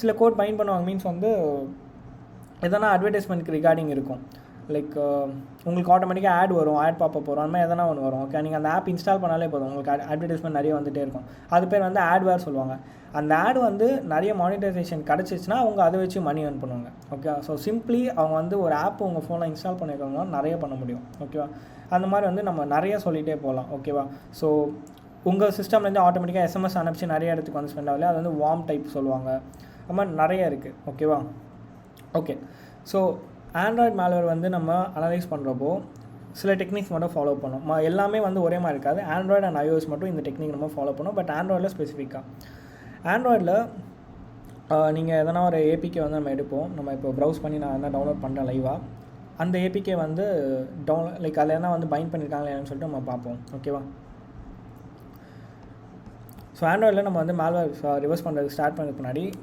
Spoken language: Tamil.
சில கோட் பைண்ட் பண்ணுவாங்க மீன்ஸ் வந்து எதனா அட்வர்டைஸ்மெண்ட்க்கு ரிகார்டிங் இருக்கும். லைக் உங்களுக்கு ஆட்டோமேட்டிக்காக ஆட் வரும், ஆட் பாப்பப் வரும், அந்த மாதிரி எதனா ஒன்று வரும். ஓகே, நீங்கள் அந்த ஆப் இன்ஸ்டால் பண்ணாலே போதும், உங்களுக்கு அட்வர்டைஸ்மெண்ட் நிறைய வந்துகிட்டே இருக்கும். அது பேர் வந்து ஆட்வேர் சொல்லுவாங்க. அந்த ஆட் வந்து நிறைய மானிட்டைசேஷன் கிடச்சிச்சின்னா அவங்க அதை வச்சு மணி ஏர்ன் பண்ணுவாங்க. ஓகே, ஸோ சிம்பிளி அவங்க வந்து ஒரு ஆப் உங்கள் ஃபோனில் இன்ஸ்டால் பண்ணியிருக்காங்கன்னா நிறைய பண்ண முடியும். ஓகேவா, அந்த மாதிரி வந்து நம்ம நிறைய சொல்லிகிட்டே போகலாம். ஓகேவா, ஸோ உங்கள் சிஸ்டம்லேருந்து ஆட்டோமேட்டிக்காக எஸ்எம்எஸ் அனுப்பிச்சு நிறைய இடத்துக்கு வந்து ஸ்பெண்ட் ஆகல, அது வந்து வார்ம் டைப் சொல்லுவாங்க. அது மாதிரி நிறைய இருக்குது. ஓகேவா, ஓகே. ஸோ ஆண்ட்ராய்டு மேல்வேர் வந்து நம்ம அனலைஸ் பண்ணுறப்போ சில டெக்னிக்ஸ் மட்டும் ஃபாலோ பண்ணோம். எல்லாமே வந்து ஒரே மாதிரி இருக்காது. ஆண்ட்ராய்டு அண்ட் iOS மட்டும் இந்த டெக்னிக் நம்ம ஃபாலோ பண்ணோம். பட் ஆண்ட்ராய்டில் ஸ்பெசிஃபிக்காக ஆண்ட்ராய்டில் நீங்கள் எதனா ஒரு ஏபிகே வந்து நம்ம எடுப்போம். நம்ம இப்போ ப்ரௌஸ் பண்ணி நான் என்ன டவுன்லோட் பண்ணுறேன் லைவாக, அந்த ஏபிகே வந்து லைக் அதில் என்ன வந்து பைண்ட் பண்ணியிருக்காங்களே என்னன்னு சொல்லிட்டு நம்ம பார்ப்போம். ஓகேவா, ஸோ ஆண்ட்ராய்டில் நம்ம வந்து மேல்வேர் ரிவர்ஸ் பண்ணுறதுக்கு ஸ்டார்ட் பண்ணுறதுக்கு முன்னாடி